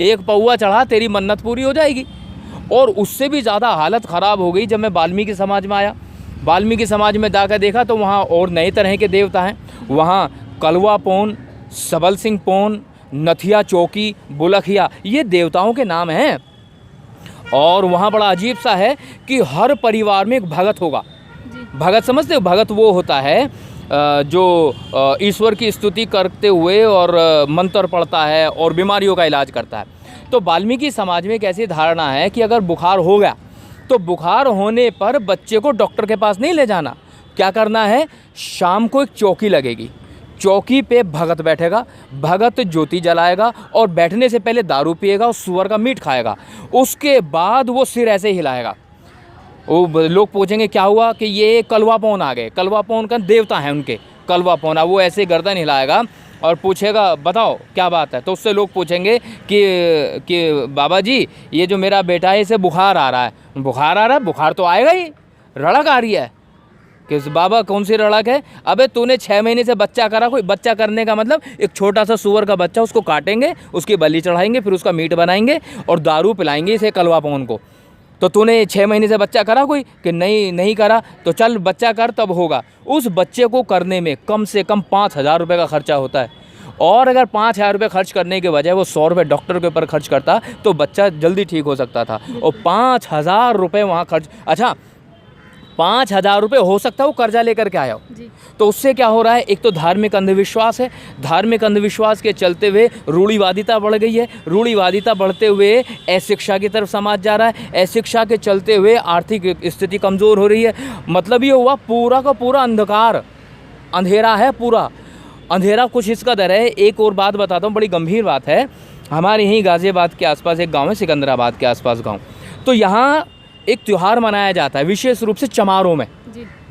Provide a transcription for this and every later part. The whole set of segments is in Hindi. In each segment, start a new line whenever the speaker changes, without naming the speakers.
एक पौआ चढ़ा तेरी मन्नत पूरी हो जाएगी। और उससे भी ज़्यादा हालत ख़राब हो गई जब मैं वाल्मीकि समाज में आया। वाल्मीकि समाज में जाकर देखा तो वहाँ और नए तरह के देवता हैं। वहाँ कलवा पौन, सबल सिंह पौन, नथिया चौकी, बुलखिया, ये देवताओं के नाम हैं। और वहाँ बड़ा अजीब सा है कि हर परिवार में एक भगत होगा। भगत समझते हो? भगत वो होता है जो ईश्वर की स्तुति करते हुए और मंत्र पढ़ता है और बीमारियों का इलाज करता है। तो वाल्मीकि समाज में एक ऐसी धारणा है कि अगर बुखार हो गया तो बुखार होने पर बच्चे को डॉक्टर के पास नहीं ले जाना। क्या करना है? शाम को एक चौकी लगेगी, चौकी पे भगत बैठेगा, भगत ज्योति जलाएगा और बैठने से पहले दारू पिएगा और सुअर का मीट खाएगा। उसके बाद वो सिर ऐसे हिलाएगा। वो लोग पूछेंगे क्या हुआ, कि ये कलवा पौन आ गए। कलवा पौन का देवता है उनके, कलवा पौना। वो ऐसे गर्दन हिलाएगा और पूछेगा बताओ क्या बात है। तो उससे लोग पूछेंगे कि बाबा जी ये जो मेरा बेटा है इसे बुखार आ रहा है। बुखार आ रहा है? बुखार तो आएगा ही, रड़क आ रही है। कि बाबा कौन सी रड़क है? अबे तूने 6 महीने से बच्चा करा। कोई बच्चा करने का मतलब एक छोटा सा सुअर का बच्चा, उसको काटेंगे, उसकी बलि चढ़ाएंगे, फिर उसका मीट बनाएंगे और दारू पिलाएंगे इसे कलवा पौन को। तो तूने 6 महीने से बच्चा करा कोई? कि नहीं करा। तो चल बच्चा कर, तब होगा। उस बच्चे को करने में कम से कम 5,000 रुपये का खर्चा होता है। और अगर 5,000 रुपये खर्च करने के बजाय वो 100 रुपये डॉक्टर के ऊपर खर्च करता तो बच्चा जल्दी ठीक हो सकता था। और 5,000 रुपये वहाँ खर्च। अच्छा, 5,000 रुपये हो सकता है वो कर्जा लेकर के आया हो। तो उससे क्या हो रहा है? एक तो धार्मिक अंधविश्वास है। धार्मिक अंधविश्वास के चलते हुए रूढ़िवादिता बढ़ गई है। रूढ़िवादिता बढ़ते हुए अशिक्षा की तरफ समाज जा रहा है। अशिक्षा के चलते हुए आर्थिक स्थिति कमज़ोर हो रही है। मतलब ये हुआ पूरा का पूरा अंधकार, अंधेरा है पूरा। अंधेरा कुछ इस कदर है। एक और बात बताता हूँ, बड़ी गंभीर बात है। हमारे यहीं गाज़ियाबाद के आसपास एक गांव है, सिकंदराबाद के आसपास गांव। तो यहाँ एक त्यौहार मनाया जाता है, विशेष रूप से चमारों में।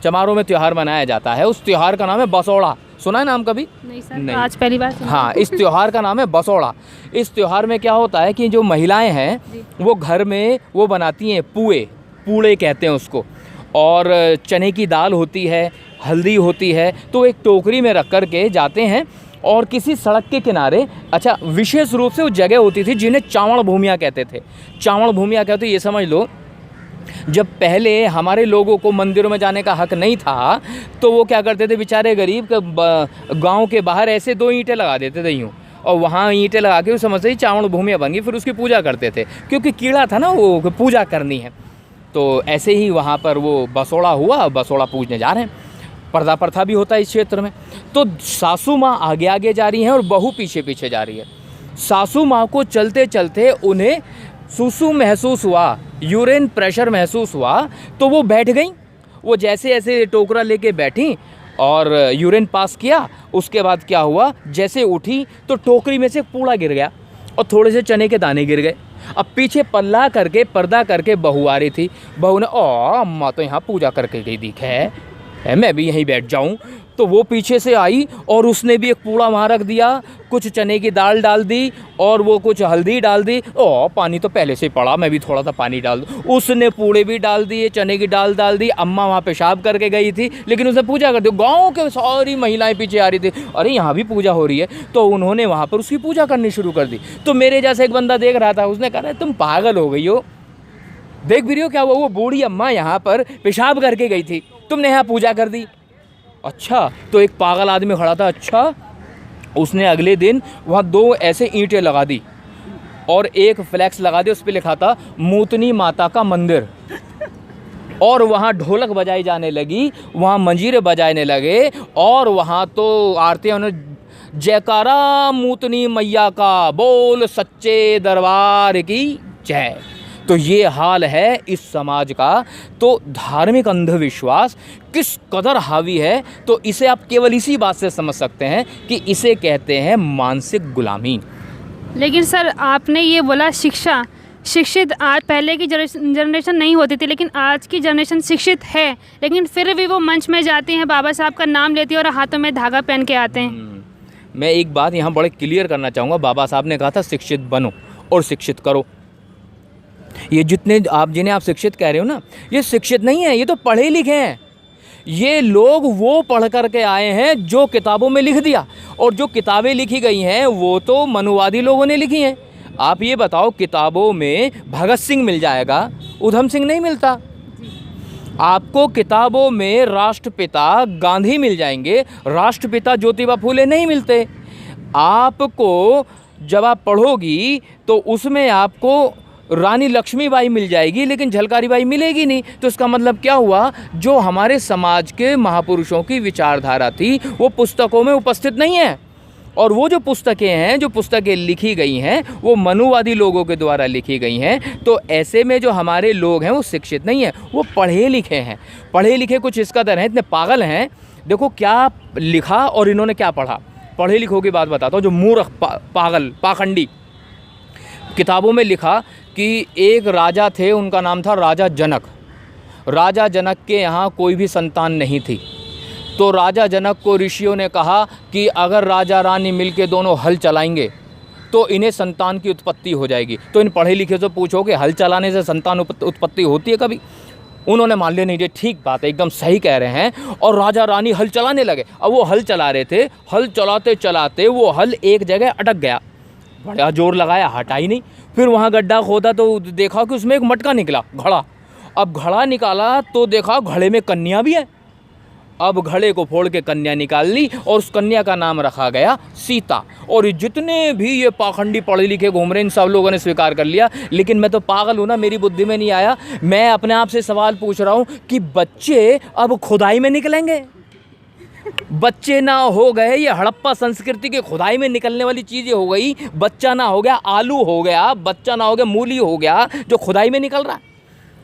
चमारों में त्यौहार मनाया जाता है। उस त्यौहार का नाम है बसौड़ा। सुना है नाम कभी?
नहीं सर, नहीं। आज पहली बार सुना।
हाँ, इस त्यौहार का नाम है बसौड़ा। इस त्यौहार में क्या होता है कि जो महिलाएं हैं वो घर में वो बनाती हैं पूड़े कहते हैं उसको। और चने की दाल होती है, हल्दी होती है। तो एक टोकरी में रख कर के जाते हैं और किसी सड़क के किनारे, अच्छा विशेष रूप से वो जगह होती थी जिन्हें चावड़ भूमिया कहते थे। चावड़ भूमिया कहते, ये समझ लो जब पहले हमारे लोगों को मंदिरों में जाने का हक नहीं था तो वो क्या करते थे बेचारे गरीब, गांव के बाहर ऐसे 2 ईंटें लगा देते थे यूँ, और वहाँ ईंटें लगा के वो समझते ही चावड़ भूमिया बन गई। फिर उसकी पूजा करते थे क्योंकि कीड़ा था ना, वो पूजा करनी है। तो ऐसे ही वहाँ पर वो बसौड़ा हुआ, बसौड़ा पूजने जा रहे हैं। पर्दा प्रथा भी होता है इस क्षेत्र में। तो सासू माँ आगे आगे जा रही हैं और बहू पीछे पीछे जा रही है। सासू माँ को चलते चलते उन्हें सुसु महसूस हुआ, यूरिन प्रेशर महसूस हुआ, तो वो बैठ गई। वो जैसे ऐसे टोकरा लेके बैठी और यूरिन पास किया। उसके बाद क्या हुआ, जैसे उठी तो टोकरी में से पूड़ा गिर गया और थोड़े से चने के दाने गिर गए। अब पीछे पर्दा करके बहू आ रही थी। बहू ने अम्मा तो यहाँ पूजा करके गई दिख है, मैं भी यहीं बैठ जाऊँ। तो वो पीछे से आई और उसने भी एक पूड़ा वहाँ रख दिया, कुछ चने की दाल डाल दी और वो कुछ हल्दी डाल दी। पानी तो पहले से पड़ा, मैं भी थोड़ा सा पानी डाल दूँ। उसने पूड़े भी डाल दिए, चने की दाल डाल दी। अम्मा वहाँ पेशाब करके गई थी लेकिन उसने पूजा कर दी। गाँव के सारी महिलाएं पीछे आ रही थी, अरे यहाँ भी पूजा हो रही है। तो उन्होंने वहाँ पर उसकी पूजा करनी शुरू कर दी। तो मेरे जैसा एक बंदा देख रहा था, उसने कहा तुम पागल हो गई हो, देख भी रही हो क्या हुआ? वो बूढ़ी अम्मा यहाँ पर पेशाब करके गई थी, तुमने यहाँ पूजा कर दी। अच्छा, तो एक पागल आदमी खड़ा था। अच्छा, उसने अगले दिन वहाँ 2 ऐसे ईंटें लगा दी और एक फ्लैक्स लगा दी, उस पर लिखा था मूतनी माता का मंदिर। और वहाँ ढोलक बजाई जाने लगी, वहाँ मंजीरे बजाने लगे और वहाँ तो आरती उन्होंने जयकारा मूतनी मैया का, बोल सच्चे दरबार की जय। तो ये हाल है इस समाज का। तो धार्मिक अंधविश्वास किस कदर हावी है, तो इसे आप केवल इसी बात से समझ सकते हैं कि इसे कहते हैं मानसिक गुलामी।
लेकिन सर आपने ये बोला शिक्षित आज पहले की जनरेशन नहीं होती थी, लेकिन आज की जनरेशन शिक्षित है, लेकिन फिर भी वो मंच में जाती हैं, बाबा साहब का नाम लेती है और हाथों में धागा पहन के आते हैं।
मैं एक बात यहाँ बड़े क्लियर करना चाहूँगा। बाबा साहब ने कहा था शिक्षित बनो और शिक्षित करो। ये जिन्हें आप शिक्षित कह रहे हो ना, ये शिक्षित नहीं है, ये तो पढ़े लिखे हैं। ये लोग वो पढ़ कर के आए हैं जो किताबों में लिख दिया, और जो किताबें लिखी गई हैं वो तो मनुवादी लोगों ने लिखी हैं। आप ये बताओ, किताबों में भगत सिंह मिल जाएगा, उधम सिंह नहीं मिलता। आपको किताबों में राष्ट्रपिता गांधी मिल जाएंगे, राष्ट्रपिता ज्योतिबा फूले नहीं मिलते। आपको जब आप पढ़ोगी तो उसमें आपको रानी लक्ष्मीबाई मिल जाएगी, लेकिन झलकारी बाई मिलेगी नहीं। तो इसका मतलब क्या हुआ, जो हमारे समाज के महापुरुषों की विचारधारा थी वो पुस्तकों में उपस्थित नहीं है। और वो जो पुस्तकें हैं, जो पुस्तकें लिखी गई हैं, वो मनुवादी लोगों के द्वारा लिखी गई हैं। तो ऐसे में जो हमारे लोग हैं वो शिक्षित नहीं हैं, वो पढ़े लिखे हैं। पढ़े लिखे कुछ इस कदर हैं, इतने पागल हैं। देखो क्या लिखा और इन्होंने क्या पढ़ा। पढ़े लिखों की बात बताता हूँ। जो मूर्ख पागल पाखंडी, किताबों में लिखा कि एक राजा थे, उनका नाम था राजा जनक। राजा जनक के यहाँ कोई भी संतान नहीं थी। तो राजा जनक को ऋषियों ने कहा कि अगर राजा रानी मिलके दोनों हल चलाएंगे तो इन्हें संतान की उत्पत्ति हो जाएगी। तो इन पढ़े लिखे से पूछो कि हल चलाने से संतान उत्पत्ति होती है कभी? उन्होंने मान लिया नहीं, ये ठीक बात है, एकदम सही कह रहे हैं। और राजा रानी हल चलाने लगे। अब वो हल चला रहे थे, हल चलाते चलाते वो हल एक जगह अटक गया। बड़ा जोर लगाया, हटा ही नहीं। फिर वहाँ गड्ढा खोदा तो देखा कि उसमें एक मटका निकला, घड़ा। अब घड़ा निकाला तो देखा घड़े में कन्या भी है। अब घड़े को फोड़ के कन्या निकाल ली और उस कन्या का नाम रखा गया सीता। और जितने भी ये पाखंडी पढ़े लिखे घूम रहे, इन सब लोगों ने स्वीकार कर लिया। लेकिन मैं तो पागल हूँ ना, मेरी बुद्धि में नहीं आया। मैं अपने आप से सवाल पूछ रहा हूँ कि बच्चे अब खुदाई में निकलेंगे? बच्चे ना हो गए, ये हड़प्पा संस्कृति के खुदाई में निकलने वाली चीज़ें हो गई। बच्चा ना हो गया आलू हो गया, बच्चा ना हो गया मूली हो गया, जो खुदाई में निकल रहा।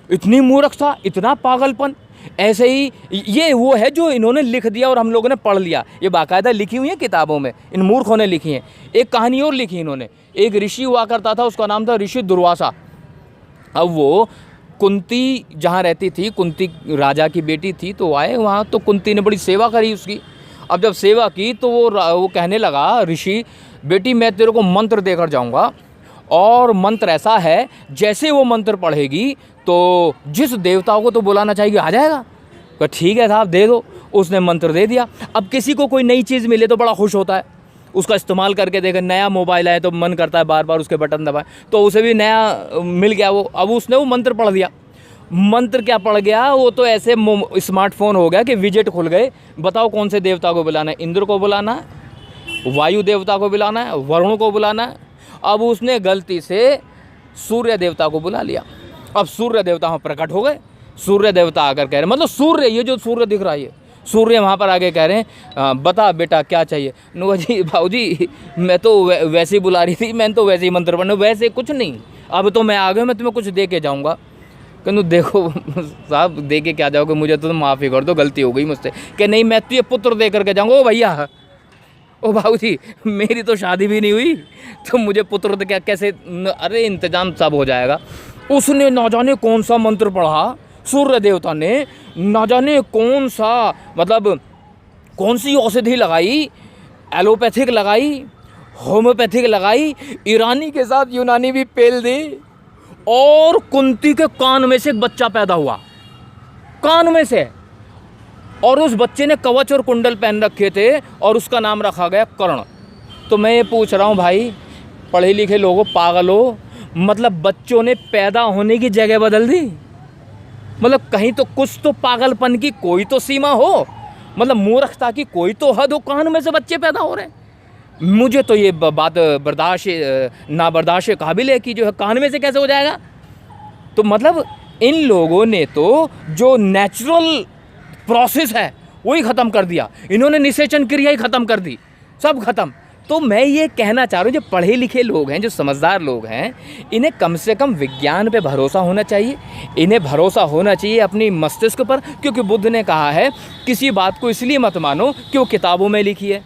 इतनी मूर्खता, इतना पागलपन। ऐसे ही ये वो है जो इन्होंने लिख दिया और हम लोगों ने पढ़ लिया। ये बाकायदा लिखी हुई है किताबों में, इन मूर्खों ने लिखी हैं। एक कहानी और लिखी इन्होंने। एक ऋषि हुआ करता था, उसका नाम था ऋषि दुर्वासा। अब वो कुंती जहाँ रहती थी, कुंती राजा की बेटी थी, तो आए वहाँ, तो कुंती ने बड़ी सेवा करी उसकी। अब जब सेवा की तो वो कहने लगा, ऋषि बेटी मैं तेरे को मंत्र देकर जाऊँगा, और मंत्र ऐसा है जैसे वो मंत्र पढ़ेगी तो जिस देवता को तो बुलाना चाहिए आ जाएगा। तो ठीक है साहब, दे दो। उसने मंत्र दे दिया। अब किसी को कोई नई चीज़ मिले तो बड़ा खुश होता है, उसका इस्तेमाल करके देखे। नया मोबाइल आए तो मन करता है बार बार उसके बटन दबाए, तो उसे भी नया मिल गया वो। अब उसने वो मंत्र पढ़ दिया। मंत्र क्या पढ़ गया, वो तो ऐसे स्मार्टफोन हो गया कि विजेट खुल गए। बताओ कौन से देवता को बुलाना है? इंद्र को बुलाना है, वायु देवता को बुलाना है, वरुण को बुलाना है। अब उसने गलती से सूर्य देवता को बुला लिया। अब सूर्य देवता वहाँ प्रकट हो गए। सूर्य देवता आकर कह रहे, मतलब सूर्य, ये जो सूर्य दिख रहा है, ये सूर्य वहाँ पर आगे कह रहे हैं बता बेटा क्या चाहिए। नुआ जी भाऊ जी मैं तो वैसे ही बुला रही थी, मैंने तो वैसे ही मंत्र पढ़ना, वैसे कुछ नहीं। अब तो मैं आ गया, मैं तुम्हें कुछ दे के जाऊँगा। कहूँ देखो साहब दे के क्या जाओगे, मुझे तो माफ़ी कर दो, गलती हो गई मुझसे। कि नहीं मैं तो ये पुत्र दे करके जाऊँगा। ओ भैया, ओ भाऊ जी मेरी तो शादी भी नहीं हुई, तो मुझे पुत्र तो क्या कैसे? अरे इंतजाम सब हो जाएगा। उसने ना जाने कौन सा मंत्र पढ़ा, सूर्य देवता ने ना जाने कौन सा, मतलब कौन सी औषधि लगाई, एलोपैथिक लगाई, होम्योपैथिक लगाई, ईरानी के साथ यूनानी भी पेल दी। और कुंती के कान में से एक बच्चा पैदा हुआ, कान में से। और उस बच्चे ने कवच और कुंडल पहन रखे थे और उसका नाम रखा गया कर्ण। तो मैं ये पूछ रहा हूँ भाई, पढ़े लिखे लोगों, पागल हो, मतलब बच्चों ने पैदा होने की जगह बदल दी। मतलब कहीं तो कुछ तो पागलपन की कोई तो सीमा हो, मतलब मूर्खता की कोई तो हद हो। कान में से बच्चे पैदा हो रहे हैं। मुझे तो ये बात ना बर्दाश्त काबिल है कि जो है कान में से कैसे हो जाएगा। तो मतलब इन लोगों ने तो जो नेचुरल प्रोसेस है वही ख़त्म कर दिया। इन्होंने निषेचन क्रिया ही ख़त्म कर दी, सब ख़त्म। तो मैं ये कहना चाह रहा हूँ, जो पढ़े लिखे लोग हैं, जो समझदार लोग हैं, इन्हें कम से कम विज्ञान पे भरोसा होना चाहिए। इन्हें भरोसा होना चाहिए अपनी मस्तिष्क पर, क्योंकि बुद्ध ने कहा है किसी बात को इसलिए मत मानो कि वो किताबों में लिखी है,